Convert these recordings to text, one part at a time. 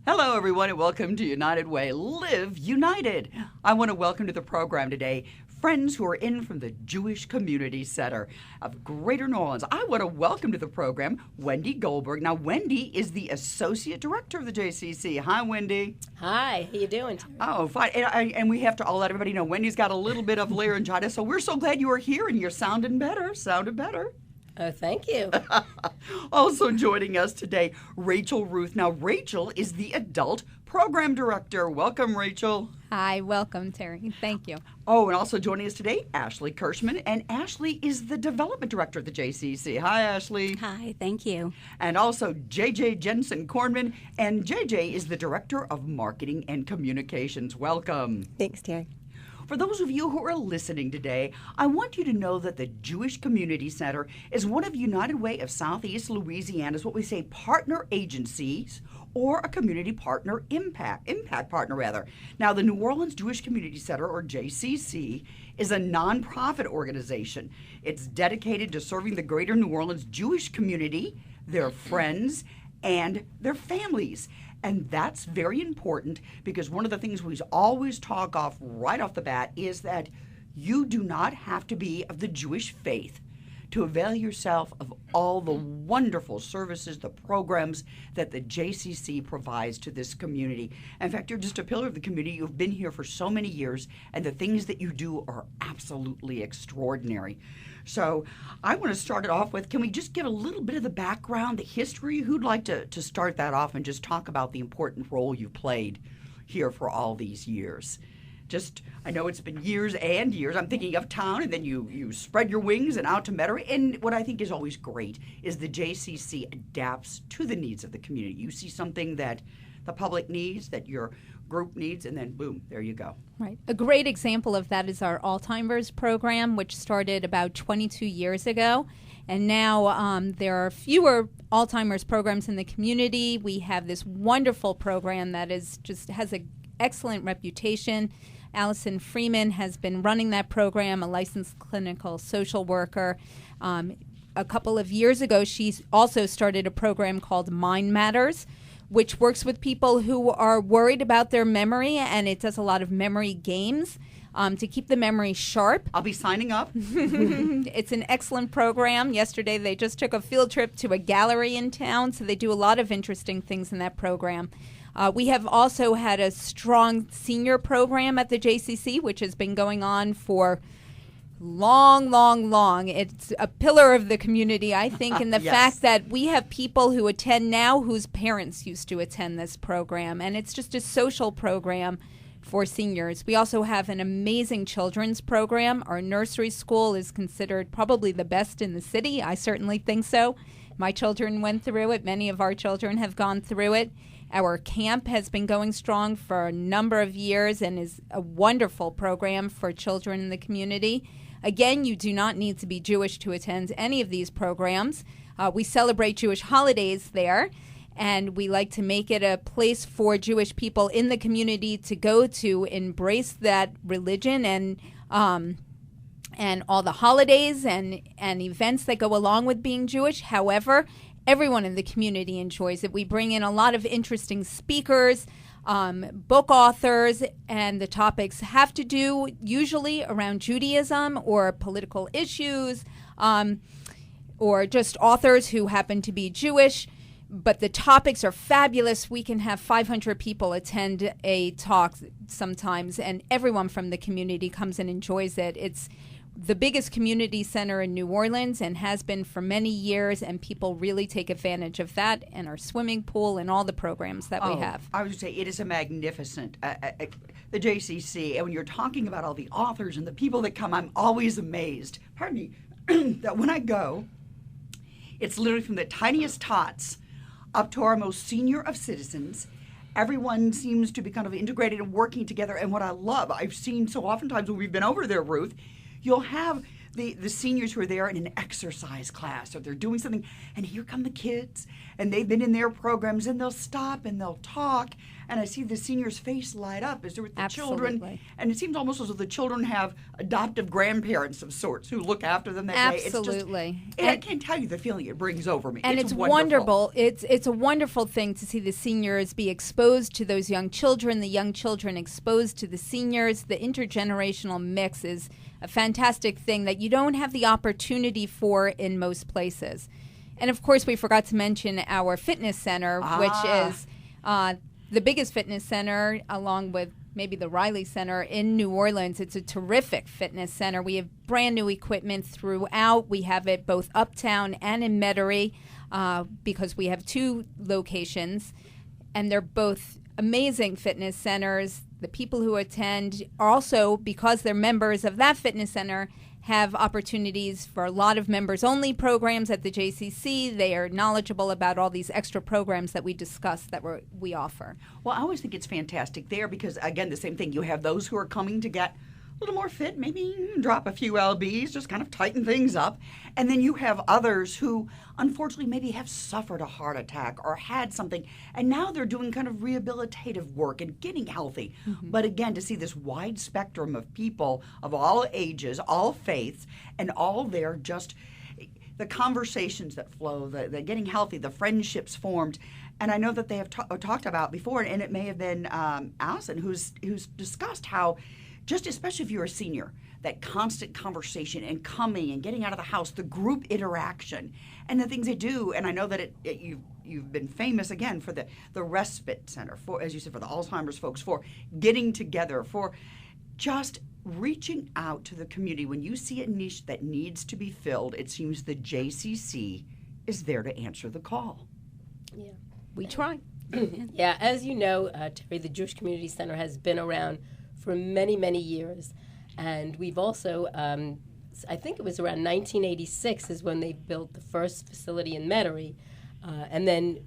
Hello, everyone, and welcome to United Way. Live United. I want to welcome to the program today friends who are in from the Jewish Community Center of Greater New Orleans. I want to welcome to the program Wendy Goldberg. Now, Wendy is the Associate Director of the JCC. Hi, Wendy. Hi, how you doing? Oh, fine. And we have to all let everybody know Wendy's got a little bit of laryngitis, so we're so glad you are here and you're sounded better. Oh, thank you. Also joining us today, Rachel Ruth. Now, Rachel is the Adult Program Director. Welcome, Rachel. Hi, welcome, Terry. Thank you. Oh, and also joining us today, Ashley Kirschman. And Ashley is the Development Director at the JCC. Hi, Ashley. Hi, thank you. And also JJ Jensen-Kornman. And JJ is the Director of Marketing and Communications. Welcome. Thanks, Terry. For those of you who are listening today, I want you to know that the Jewish Community Center is one of United Way of Southeast Louisiana's, what we say, partner agencies, or a community partner impact partner rather. Now, the New Orleans Jewish Community Center, or JCC, is a nonprofit organization. It's dedicated to serving the greater New Orleans Jewish community, their friends, and their families. And that's very important because one of the things we always talk off right off the bat is that you do not have to be of the Jewish faith to avail yourself of all the wonderful services, the programs that the JCC provides to this community. In fact, you're just a pillar of the community. You've been here for so many years, and the things that you do are absolutely extraordinary. So I want to start it off with, can we just give a little bit of the background, the history? Who'd like to start that off and just talk about the important role you've played here for all these years? I know it's been years and years. I'm thinking uptown, and then you spread your wings and out to Metairie. And what I think is always great is the JCC adapts to the needs of the community. You see something that the public needs, that your group needs, and then boom, there you go. Right. A great example of that is our Alzheimer's program, which started about 22 years ago. And now there are fewer Alzheimer's programs in the community. We have this wonderful program that has an excellent reputation. Allison Freeman has been running that program, a licensed clinical social worker. A couple of years ago, she also started a program called Mind Matters, which works with people who are worried about their memory, and it does a lot of memory games to keep the memory sharp. I'll be signing up. It's an excellent program. Yesterday, they just took a field trip to a gallery in town, so they do a lot of interesting things in that program. We have also had a strong senior program at the JCC, which has been going on for long. It's a pillar of the community, I think, in the Yes. fact that we have people who attend now whose parents used to attend this program, and it's just a social program for seniors. We also have an amazing children's program. Our nursery school is considered probably the best in the city. I certainly think so. My children went through it. Many of our children have gone through it. Our camp has been going strong for a number of years and is a wonderful program for children in the community. Again, you do not need to be Jewish to attend any of these programs. We celebrate Jewish holidays there, and we like to make it a place for Jewish people in the community to go to embrace that religion and all the holidays and events that go along with being Jewish. However, everyone in the community enjoys it. We bring in a lot of interesting speakers, book authors, and the topics have to do usually around Judaism or political issues, or just authors who happen to be Jewish. But the topics are fabulous. We can have 500 people attend a talk sometimes, and everyone from the community comes and enjoys it. It's the biggest community center in New Orleans and has been for many years, and people really take advantage of that and our swimming pool and all the programs that we have. I would say it is a magnificent, the JCC, and when you're talking about all the authors and the people that come, I'm always amazed, that when I go, it's literally from the tiniest tots up to our most senior of citizens. Everyone seems to be kind of integrated and working together, and what I love, I've seen so oftentimes when we've been over there, Ruth, you'll have the seniors who are there in an exercise class or they're doing something, and here come the kids, and they've been in their programs, and they'll stop and they'll talk, and I see the seniors' face light up as they're with the children, and it seems almost as though the children have adoptive grandparents of sorts who look after them that day. Absolutely. And I can't tell you the feeling it brings over me. And it's wonderful. It's a wonderful thing to see the seniors be exposed to those young children, the young children exposed to the seniors. The intergenerational mix is a fantastic thing that you don't have the opportunity for in most places. And of course, we forgot to mention our fitness center, which is the biggest fitness center, along with maybe the Riley Center in New Orleans. It's a terrific fitness center. We have brand new equipment throughout. We have it both uptown and in Metairie because we have 2 locations, and they're both amazing fitness centers. The people who attend are also, because they're members of that fitness center, have opportunities for a lot of members-only programs at the JCC. They are knowledgeable about all these extra programs that we discussed that we offer. Well, I always think it's fantastic there because, again, the same thing. You have those who are coming to get a little more fit, maybe drop a few lbs, just kind of tighten things up. And then you have others who, unfortunately, maybe have suffered a heart attack or had something, and now they're doing kind of rehabilitative work and getting healthy. Mm-hmm. But again, to see this wide spectrum of people of all ages, all faiths, and all there just the conversations that flow, the getting healthy, the friendships formed. And I know that they have talked about before, and it may have been Allison who's discussed how, just especially if you're a senior, that constant conversation and coming and getting out of the house, the group interaction and the things they do. And I know that you've been famous again for the respite center, for, as you said, for the Alzheimer's folks, for getting together, for just reaching out to the community. When you see a niche that needs to be filled, it seems the JCC is there to answer the call. Yeah, we try. Yeah, as you know, Terry, the Jewish Community Center has been around for many, many years. And we've also, I think it was around 1986 is when they built the first facility in Metairie. And then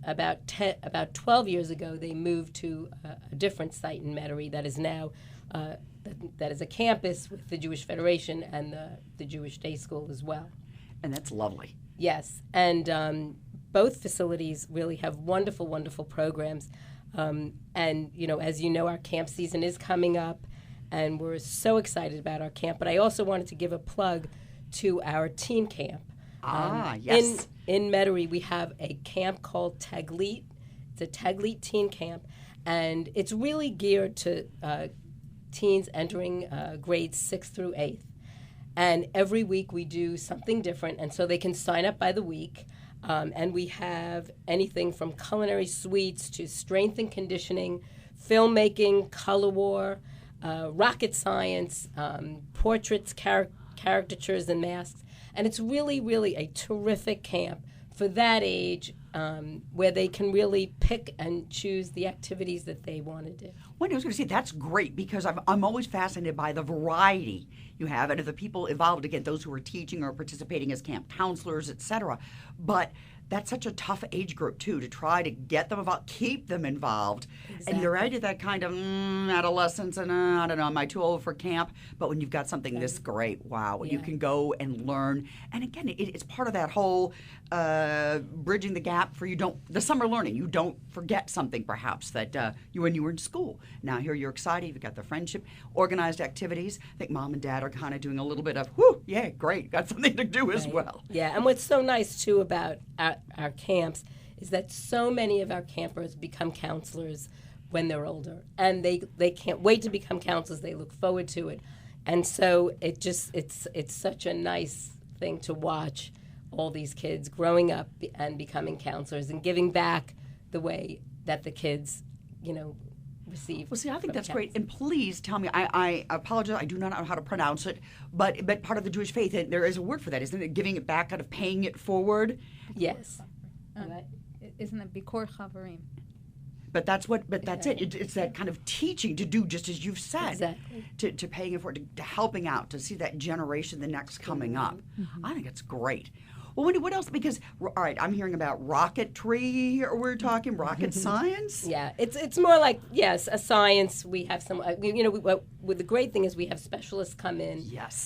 about 12 years ago, they moved to a different site in Metairie that is now, that is a campus with the Jewish Federation and the Jewish Day School as well. And that's lovely. Yes. And both facilities really have wonderful, wonderful programs. And, you know, as you know, our camp season is coming up, and we're so excited about our camp. But I also wanted to give a plug to our teen camp. Yes. In Metairie, we have a camp called Taglit. It's a Taglit teen camp, and it's really geared to teens entering grades 6th through 8th. And every week we do something different, and so they can sign up by the week. And we have anything from culinary sweets to strength and conditioning, filmmaking, color war, rocket science, portraits, caricatures, and masks. And it's really, really a terrific camp for that age, where they can really pick and choose the activities that they want to do. Well, I was going to say, that's great, because I'm always fascinated by the variety you have, and of the people involved, again, those who are teaching or participating as camp counselors, et cetera. But that's such a tough age group, too, to try to get them involved, keep them involved. Exactly. And you're right at that kind of adolescence, and I don't know, am I too old for camp? But when you've got something this great, wow, you can go and learn. And again, it's part of that whole bridging the gap for the summer learning. You don't forget something, perhaps, that when you were in school. Now here you're excited, you've got the friendship, organized activities. I think mom and dad are kind of doing a little bit of, yeah, great, got something to do as well. Yeah, and what's so nice, too, about our camps is that so many of our campers become counselors when they're older, and they can't wait to become counselors. They look forward to it, and so it's such a nice thing to watch all these kids growing up and becoming counselors and giving back the way that the kids, receive. Well, see, I think that's great. And please tell me, I apologize, I do not know how to pronounce it, but part of the Jewish faith, and there is a word for that, isn't it? Giving it back, kind of paying it forward? Yes. Isn't it Bikor Chavarim? But that's it. It's that kind of teaching to do just as you've said, exactly. to paying it forward, to helping out, to see that generation, the next coming up. Mm-hmm. I think it's great. Well, what else? Because, all right, I'm hearing about rocketry here. We're talking rocket science. Yeah, it's more like, yes, a science. We have some, the great thing is we have specialists come in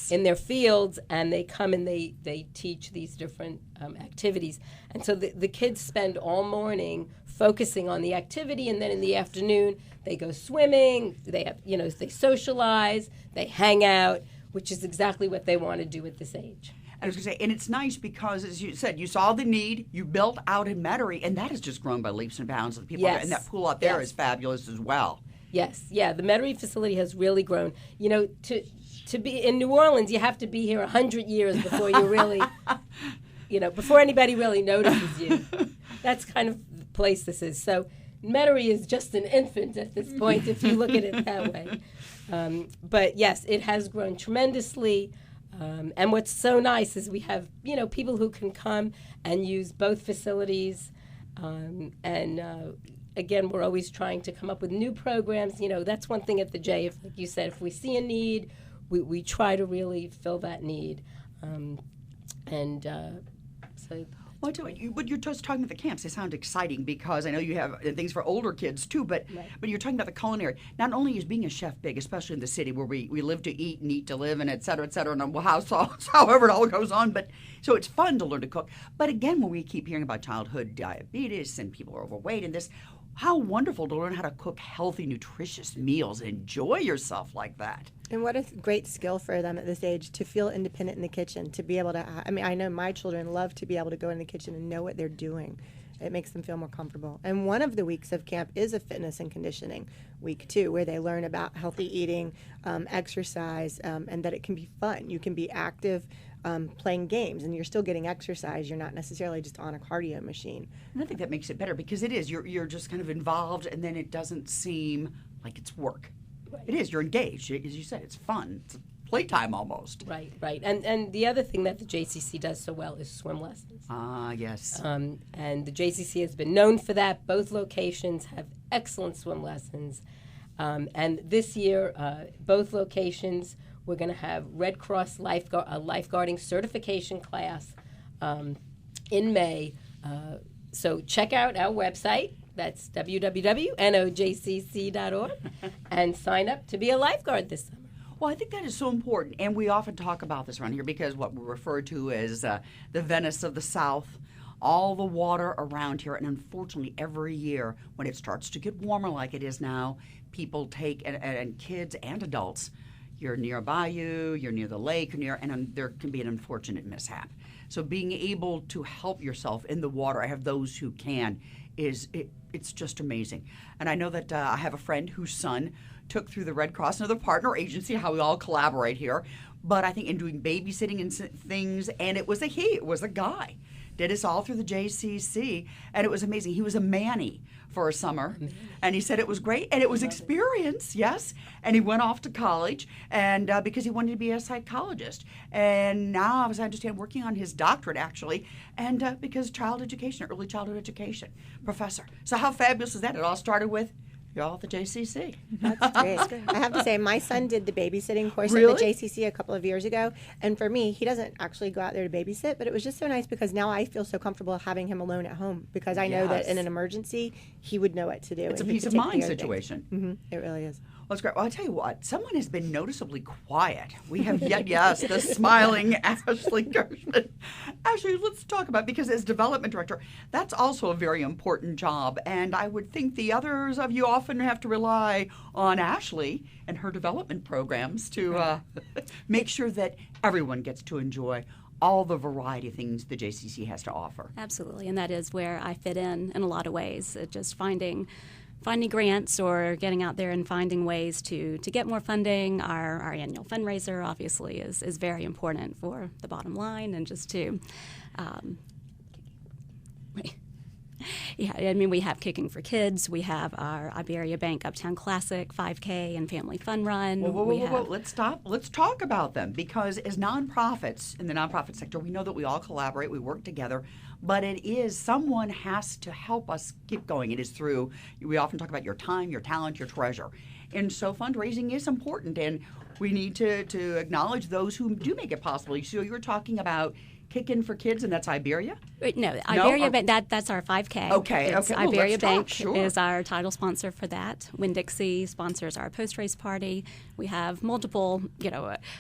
in their fields, and they come and they teach these different activities. And so the kids spend all morning focusing on the activity, and then in the afternoon they go swimming, they have, they socialize, they hang out, which is exactly what they want to do at this age. I was going to say, and it's nice because, as you said, you saw the need, you built out in Metairie, and that has just grown by leaps and bounds. The people and that pool out there is fabulous as well. Yes, yeah, the Metairie facility has really grown. To be in New Orleans, you have to be here 100 years before you really, before anybody really notices you. That's kind of the place this is. So Metairie is just an infant at this point, if you look at it that way. But yes, it has grown tremendously. And what's so nice is we have, people who can come and use both facilities. Again, we're always trying to come up with new programs. That's one thing at the J. Like you said, if we see a need, we try to really fill that need. Well, but you're just talking about the camps. They sound exciting because I know you have things for older kids too, but you're talking about the culinary. Not only is being a chef big, especially in the city where we live to eat and eat to live and et cetera, and however it all goes on, but so it's fun to learn to cook. But again, when we keep hearing about childhood diabetes and people are overweight and this, how wonderful to learn how to cook healthy, nutritious meals and enjoy yourself like that. And what a great skill for them at this age to feel independent in the kitchen, to be able to, I know my children love to be able to go in the kitchen and know what they're doing. It makes them feel more comfortable. And one of the weeks of camp is a fitness and conditioning week, too, where they learn about healthy eating, exercise, and that it can be fun. You can be active playing games, and you're still getting exercise. You're not necessarily just on a cardio machine. And I think that makes it better because it is. You're just kind of involved, and then it doesn't seem like it's work. Right. It is. You're engaged. As you said, it's fun. It's playtime almost. Right. And the other thing that the JCC does so well is swim lessons. Ah, yes. And the JCC has been known for that. Both locations have excellent swim lessons. And this year, both locations, we're going to have Red Cross lifeguarding certification class in May. So check out our website. That's www.nojcc.org and sign up to be a lifeguard this summer. Well, I think that is so important, and we often talk about this around here because what we refer to as the Venice of the South, all the water around here, and unfortunately every year when it starts to get warmer like it is now, people take, and kids and adults, you're near a bayou, you're near the lake, and there can be an unfortunate mishap. So being able to help yourself in the water, I have those who can, it's just amazing. And I know that I have a friend whose son took through the Red Cross, another partner agency, how we all collaborate here, but I think in doing babysitting and things, and it was a guy. Did us all through the JCC, and it was amazing. He was a Manny for a summer, and he said it was great, and it was experience, yes, and he went off to college, and because he wanted to be a psychologist, and now, as I understand, working on his doctorate, actually, and because early childhood education professor. So how fabulous is that? It all started with y'all at the JCC. That's great. I have to say, my son did the babysitting course Really? at the JCC a couple of years ago. And for me, he doesn't actually go out there to babysit, but it was just so nice because now I feel so comfortable having him alone at home because I know that in an emergency, he would know what to do. It's a peace of mind situation. Mm-hmm. It really is. Well, it's great. Well, I'll tell you what, someone has been noticeably quiet. We have the smiling Ashley Gershman. Ashley, let's talk about, because as development director, that's also a very important job. And I would think the others of you often have to rely on Ashley and her development programs to make sure that everyone gets to enjoy all the variety of things the JCC has to offer. Absolutely, and that is where I fit in a lot of ways. Just finding grants or getting out there and finding ways to get more funding. Our annual fundraiser obviously is very important for the bottom line, and just to we have Kicking for Kids. We have our Iberia Bank Uptown Classic 5K and Family Fun Run. Whoa. Let's stop. Let's talk about them, because as nonprofits, in the nonprofit sector, we know that we all collaborate, we work together, but someone has to help us keep going. It is through, we often talk about your time, your talent, your treasure. And so fundraising is important, and we need to acknowledge those who do make it possible. So you're talking about Kick In for Kids, and that's Iberia? No, Iberia Bank, that's our 5K. Okay, It's okay. Well, Iberia let's talk, Bank sure. is our title sponsor for that. Winn-Dixie sponsors our post-race party. We have multiple,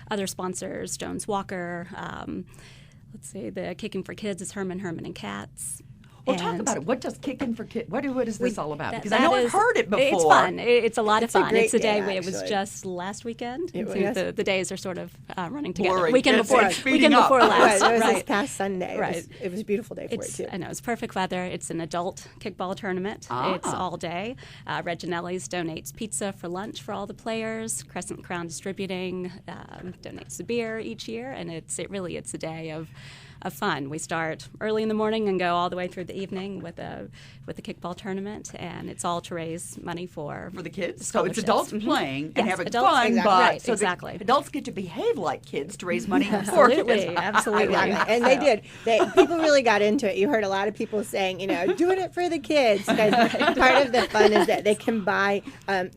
other sponsors, Jones Walker. Let's see, the Kicking for Kids is Herman and Cats. Well, talk about it. What does Kick In for Kids? What is this all about? Because I that know I've is- heard it before. It's fun. It's a lot of It's a fun. great It's a day. day, It was actually. just last weekend. It So was. the days are sort of running together. Blurring. Weekend It's before, speeding weekend up. before It last. was this Right. past Sunday. Right. It was a beautiful day for it, too. I know, it's perfect weather. It's an adult kickball tournament. It's all day. Reginelli's donates pizza for lunch for all the players. Crescent Crown Distributing donates a beer each year, and it's a day of fun. We start early in the morning and go all the way through the evening with the kickball tournament, and it's all to raise money for For the kids? So it's scholarships. adults Mhm. playing and Yes, having adults- fun, Exactly. but Right, so the exactly. adults get to behave like kids to raise money for Absolutely, kids. absolutely. Exactly. And they did. People really got into it. You heard a lot of people saying, doing it for the kids. Because part of the fun is that they can buy,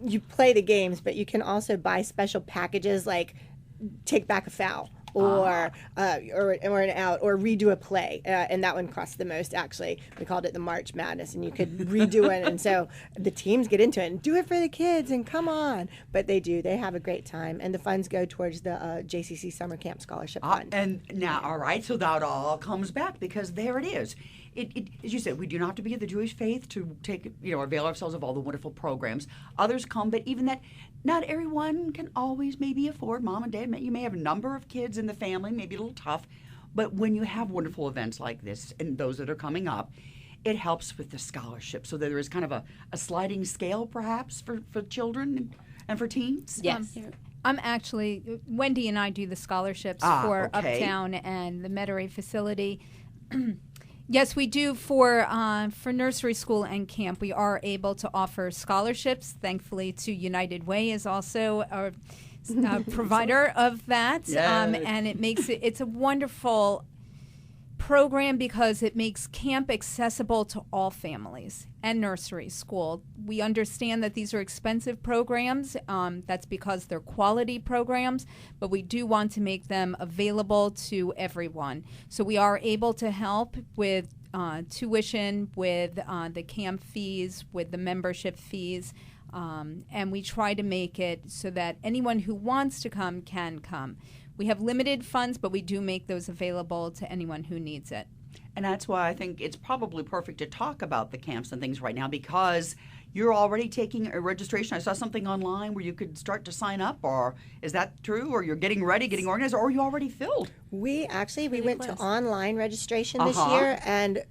you play the games, but you can also buy special packages like take back a foul. Or an out, or redo a play, and that one cost the most. Actually, we called it the March Madness, and you could redo it. And so the teams get into it and do it for the kids, and come on. But they do; they have a great time, and the funds go towards the JCC Summer Camp Scholarship Fund. And now, all right, so that all comes back because there it is. It, as you said, we do not have to be of the Jewish faith to take, avail ourselves of all the wonderful programs. Others come, but even that, not everyone can always maybe afford. Mom and Dad, you may have a number of kids in the family, maybe a little tough. But when you have wonderful events like this and those that are coming up, it helps with the scholarship. So there is kind of a sliding scale, perhaps, for children and for teens. Yes. I'm actually, Wendy and I do the scholarships for Uptown and the Metairie facility. Yes, we do for nursery school and camp. We are able to offer scholarships. Thankfully, to United Way is also a provider of that, Yes. and it's a wonderful program because it makes camp accessible to all families and nursery school. We understand that these are expensive programs. That's because they're quality programs, but we do want to make them available to everyone. So we are able to help with tuition, with the camp fees, with the membership fees, and we try to make it so that anyone who wants to come can come. We have limited funds, but we do make those available to anyone who needs it. And that's why I think it's probably perfect to talk about the camps and things right now because you're already taking a registration. I saw something online where you could start to sign up, or is that true? Or you're getting ready, getting organized, or are you already filled? We went to close. online registration this year, and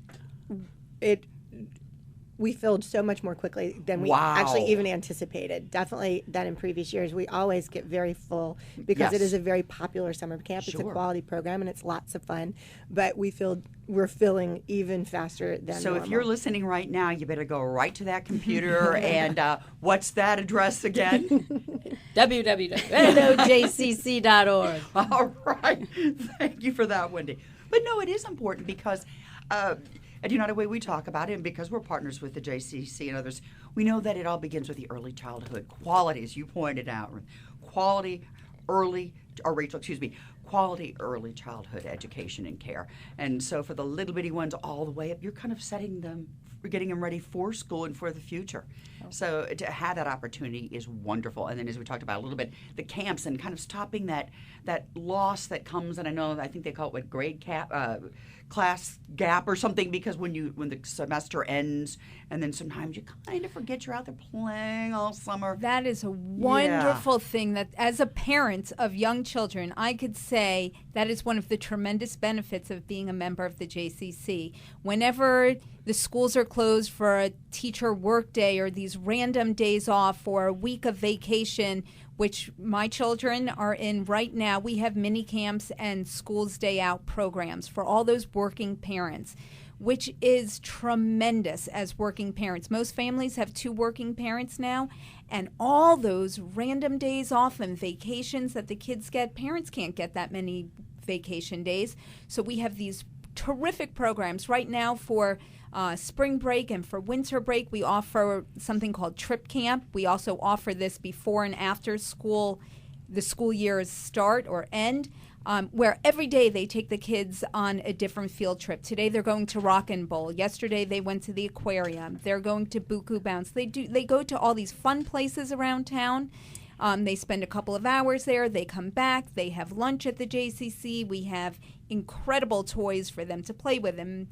we filled so much more quickly than we actually even anticipated. Definitely than in previous years. We always get very full because it is a very popular summer camp. It's a quality program and it's lots of fun. But we're filling even faster than So normal. if you're listening right now, you better go right to that computer and what's that address again? www.nojcc.org. All right. Thank you for that, Wendy. But no, it is important because at United Way we talk about it, and because we're partners with the JCC and others, we know that it all begins with the early childhood quality, as you pointed out. Quality early childhood education and care. And so for the little bitty ones all the way up, you're kind of setting them, we're getting them ready for school and for the future. So to have that opportunity is wonderful. And then as we talked about a little bit, the camps and kind of stopping that loss that comes, and I think they call it class gap or something, because when the semester ends and then sometimes you kind of forget you're out there playing all summer. That is a wonderful thing that as a parent of young children, I could say that is one of the tremendous benefits of being a member of the JCC. Whenever the schools are closed for a teacher work day or these random days off or a week of vacation, which my children are in right now, we have mini camps and schools day out programs for all those working parents, which is tremendous as working parents. Most families have 2 working parents now, and all those random days off and vacations that the kids get, parents can't get that many vacation days. So we have these terrific programs right now for spring break and for winter break. We offer something called Trip Camp. We also offer this before and after school, the school year's start or end. where every day they take the kids on a different field trip. Today they're going to Rock and Bowl. Yesterday they went to the aquarium. They're going to Buku Bounce. They go to all these fun places around town. They spend a couple of hours there. They come back. They have lunch at the JCC. We have incredible toys for them to play with and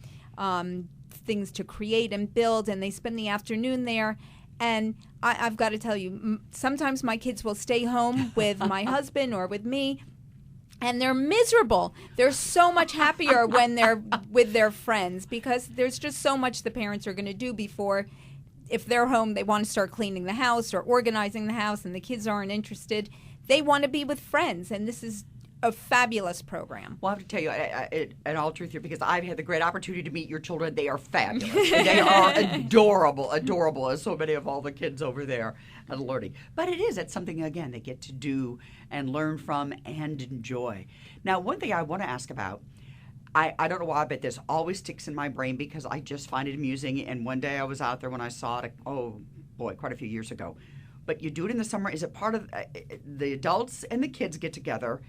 things to create and build, and they spend the afternoon there. And I've got to tell you, sometimes my kids will stay home with my husband or with me, and they're miserable. They're so much happier when they're with their friends because there's just so much the parents are going to do before. If they're home, they want to start cleaning the house or organizing the house, and the kids aren't interested. They want to be with friends, and this is a fabulous program. Well, I have to tell you, in all truth here, because I've had the great opportunity to meet your children. They are fabulous. They are adorable, as so many of all the kids over there are learning. But it's something, again, they get to do and learn from and enjoy. Now, one thing I want to ask about, I don't know why, but this always sticks in my brain because I just find it amusing. And one day I was out there when I saw it, quite a few years ago. But you do it in the summer. Is it part of the adults and the kids get together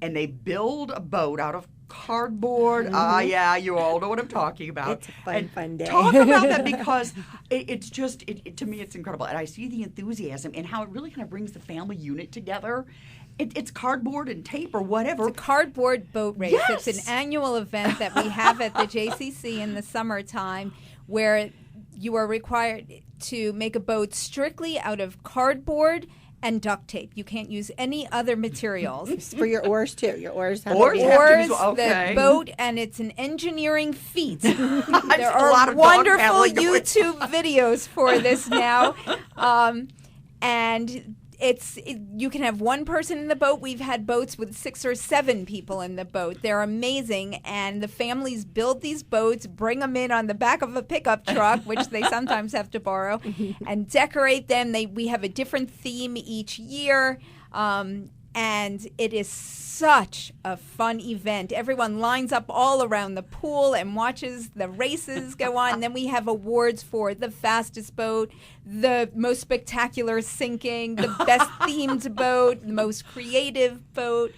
and they build a boat out of cardboard? Yeah, you all know what I'm talking about. It's a fun day. Talk about that because it's just, to me, it's incredible. And I see the enthusiasm and how it really kind of brings the family unit together. It's cardboard and tape or whatever. It's a cardboard boat race. Yes. It's an annual event that we have at the JCC in the summertime where you are required to make a boat strictly out of cardboard and duct tape. You can't use any other materials. For your oars, too. Your oars have Oars? to be Oars, Okay. the boat, and it's an engineering feat. There a lot are of dog wonderful paddling going on. YouTube videos for this now. And you can have one person in the boat. We've had boats with 6 or 7 people in the boat. They're amazing, and the families build these boats, bring them in on the back of a pickup truck, which they sometimes have to borrow, and decorate them. We have a different theme each year, and it is such a fun event. Everyone lines up all around the pool and watches the races go on. Then we have awards for the fastest boat, the most spectacular sinking, the best themed boat, the most creative boat.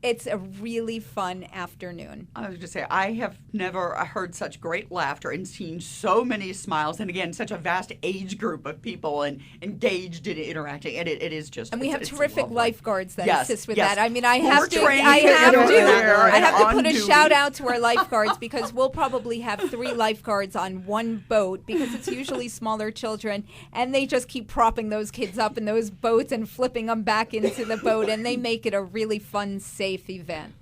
It's a really fun afternoon. I was going to say, I have never heard such great laughter and seen so many smiles, and again, such a vast age group of people and engaged in interacting, and it is just. And we have it's terrific lovely. lifeguards that Yes, assist with yes. that. I mean, I Who have were to. trained I have and to. there I and have to on put a duty. shout out to our lifeguards because we'll probably have 3 lifeguards on one boat because it's usually smaller children, and they just keep propping those kids up in those boats and flipping them back into the boat, and they make it a really fun, safe event.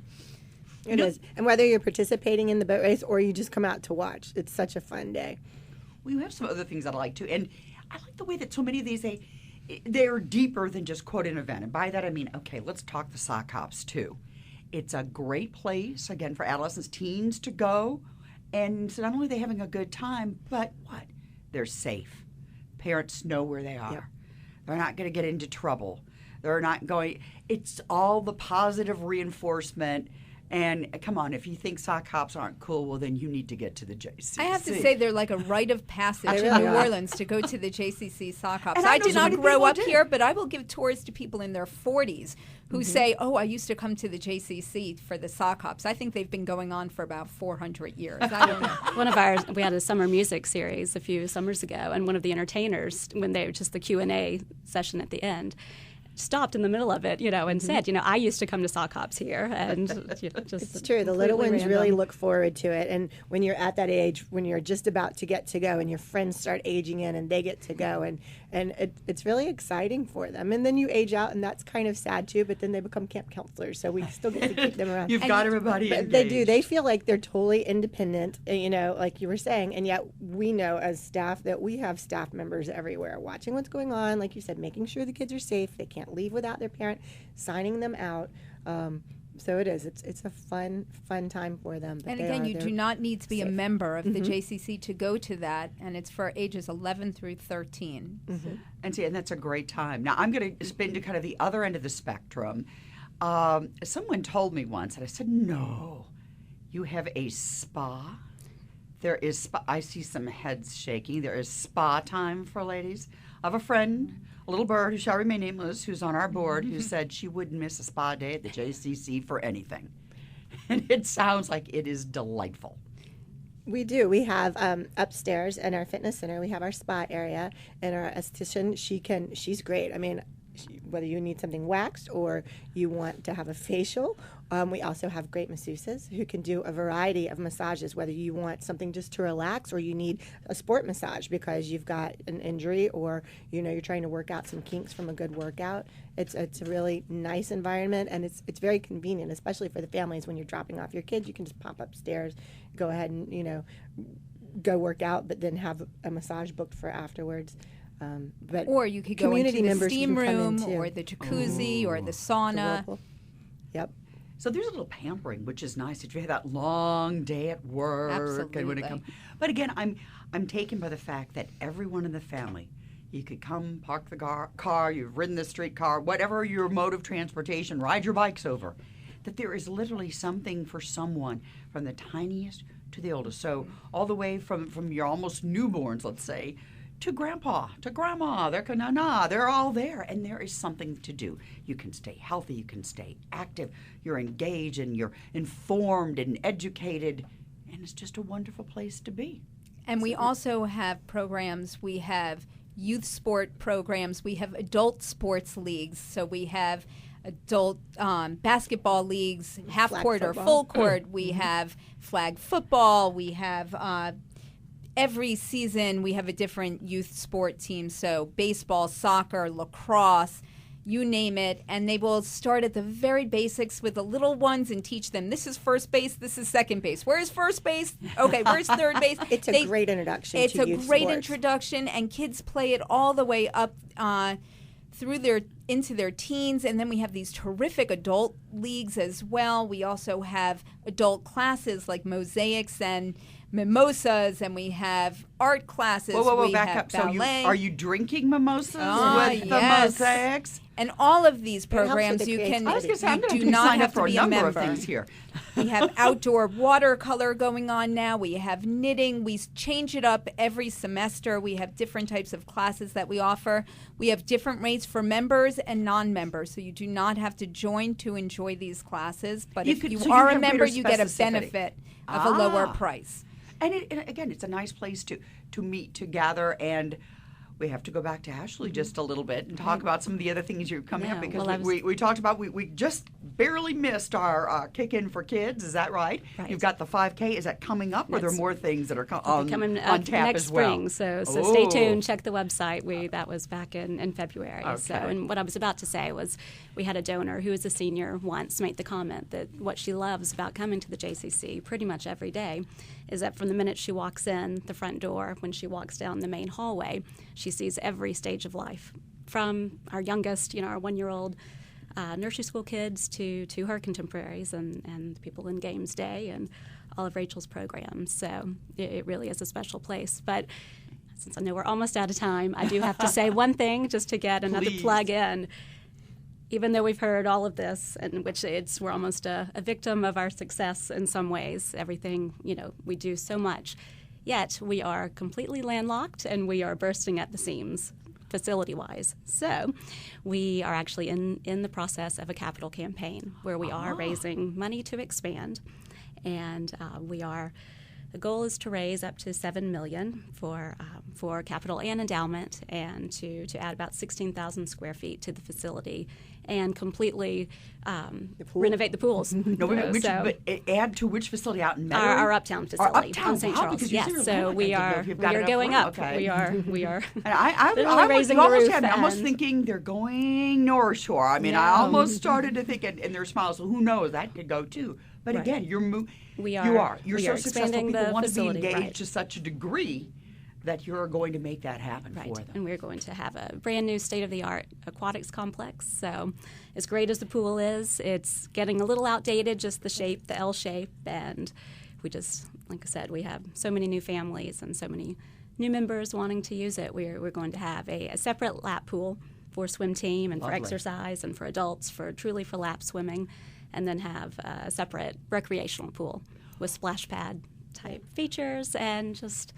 It is. And whether you're participating in the boat race or you just come out to watch, it's such a fun day. We have some other things that I like too, and I like the way that so many of these they're deeper than just quote an event. And by that I mean, okay, let's talk the sock hops too. It's a great place again for adolescents, teens to go, and so not only are they having a good time, but they're safe. Parents know where they are. Yep. They're not going to get into trouble. They're not going. It's all the positive reinforcement. And come on, if you think sock hops aren't cool, well, then you need to get to the JCC. I have to say they're like a rite of passage They in really New are. Orleans to go to the JCC sock hops. And I I know did so not many grow people up did. here, but I will give tours to people in their 40s who say, oh, I used to come to the JCC for the sock hops. I think they've been going on for about 400 years. I don't know. We had a summer music series a few summers ago, and one of the entertainers, when they were just the Q&A session at the end, stopped in the middle of it, and said, I used to come to sock hops here, and just It's true. The little ones really look forward to it. And when you're at that age, when you're just about to get to go and your friends start aging in and they get to go, and it's really exciting for them. And then you age out, and that's kind of sad too, but then they become camp counselors, so we still get to keep them around. You've got everybody But engaged. they do. They feel like they're totally independent, like you were saying. And yet we know as staff that we have staff members everywhere watching what's going on. Like you said, making sure the kids are safe. They can't leave without their parent, signing them out. So it is. It's a fun time for them. But And they again, are- you they're do not need to be a safe. member of the JCC to go to that, and it's for ages 11 through 13. And that's a great time. Now, I'm going to spin to kind of the other end of the spectrum. Someone told me once, and I said, no, you have a spa There is I see some heads shaking. There is spa time for ladies. I have a friend, a little bird who shall remain nameless, who's on our board, who said she wouldn't miss a spa day at the JCC for anything. And it sounds like it is delightful. We do. We have upstairs in our fitness center, we have our spa area, and our esthetician, she's great. I mean, whether you need something waxed or you want to have a facial, we also have great masseuses who can do a variety of massages, whether you want something just to relax or you need a sport massage because you've got an injury or you're trying to work out some kinks from a good workout. It's a really nice environment, and it's very convenient, especially for the families. When you're dropping off your kids, you can just pop upstairs, go ahead and go work out, but then have a massage booked for afterwards. But or you could go into the steam room or the jacuzzi or the The sauna. whirlpool. Yep. So there's a little pampering, which is nice if you have that long day at work. And when it Absolutely. but again, I'm taken by the fact that everyone in the family, you could come park the car, you've ridden the streetcar, whatever your mode of transportation, ride your bikes over. That there is literally something for someone from the tiniest to the oldest. So all the way from your almost newborns, let's say, to grandpa, to grandma, they're all there, and there is something to do. You can stay healthy, you can stay active, you're engaged, and you're informed and educated, and it's just a wonderful place to be. And we also have programs. We have youth sport programs. We have adult sports leagues. So we have adult basketball leagues, half Flag court or football. full court. We have flag football. We have every season we have a different youth sport team. So baseball, soccer, lacrosse, you name it. And they will start at the very basics with the little ones and teach them, this is first base, this is second base. Where's first base? Okay, where's third base? It's a great introduction It's to a youth great sports. introduction, and kids play it all the way up into their teens. And then we have these terrific adult leagues as well. We also have adult classes like mosaics and mimosas, and we have art classes. Whoa, we back have up. So ballet. are you drinking mimosas with the yes. mosaics? And all of these helps with programs the you can I was going to say, I'm you going do to not sign have up for to a be number a of member. things here. We have outdoor watercolor going on now. We have knitting. We change it up every semester. We have different types of classes that we offer. We have different rates for members and non-members, so you do not have to join to enjoy these classes. But You if could- you so you are have a member, greater you get a specificity. benefit of a lower Ah. price. And again, it's a nice place to meet, to gather, and we have to go back to Ashley just a little bit and talk about some of the other things you're coming up, No, because well, we talked about, we just barely missed our kick-in for kids. Is that right? Right. You've got the 5K. Is that coming up, or are there That's- more things that are coming on up tap next as well? spring. So stay Oh. tuned. Check the website. That was back in February. So, Okay. and what I was about to say was, we had a donor who was a senior once make the comment that what she loves about coming to the JCC pretty much every day is that from the minute she walks in the front door, when she walks down the main hallway, she sees every stage of life, from our youngest, our 1-year-old nursery school kids to her contemporaries and people in Games Day and all of Rachel's programs. So it really is a special place. But since I know we're almost out of time, I do have to say one thing just to get another Please. plug in. Even though we've heard all of this, and which we're almost a victim of our success in some ways, everything, we do so much, yet we are completely landlocked and we are bursting at the seams facility-wise. So we are actually in the process of a capital campaign where we are raising money to expand, and the goal is to raise up to $7 million for capital and endowment, and to add about 16,000 square feet to the facility and completely renovate the pools. No, but add to which facility out in Metairie? Our uptown facility uptown, on St. wow, Charles. because you Yes, said so Atlantic. we I didn't know are if you've got enough going room. up. Okay. We are. And I'm literally raising the almost roof had me almost and- thinking they're going North Shore. I mean, I Yeah. almost started to think, and their smiles. So who knows? That could go too. But Right. again, you're We you are- are. You're we so are successful. expanding People the want to be facility, engaged right. to such a degree that you're going to make that happen Right, for them. and we're going to have a brand new state-of-the-art aquatics complex. So as great as the pool is, it's getting a little outdated, just the shape, the L shape, and we just, like I said, we have so many new families and so many new members wanting to use it. We're going to have a separate lap pool for swim team and Lovely. for exercise and for adults, truly for lap swimming, and then have a separate recreational pool with splash pad type features, and just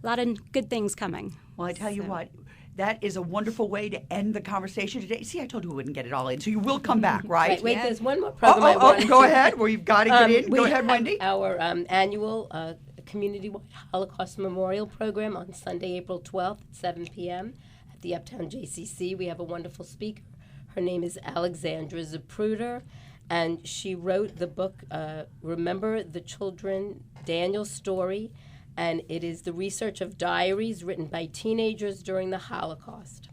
a lot of good things coming. Well, I tell you So- what, that is a wonderful way to end the conversation today. See, I told you we wouldn't get it all in, so you will come back, right? Wait, there's one more program I Oh, wanted go to- ahead. Well, you've got to get in. We Go ahead, have Wendy. Our annual community-wide Holocaust Memorial Program on Sunday, April 12th at 7 p.m. at the Uptown JCC. We have a wonderful speaker. Her name is Alexandra Zapruder, and she wrote the book, Remember the Children, Daniel's Story, and it is the research of diaries written by teenagers during the Holocaust.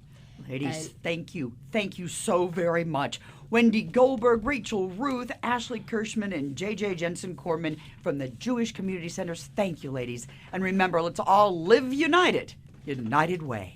Ladies, And- thank you. Thank you so very much. Wendy Goldberg, Rachel Ruth, Ashley Kirschman, and J.J. Jensen-Corman from the Jewish Community Centers. Thank you, ladies. And remember, let's all live united, United Way.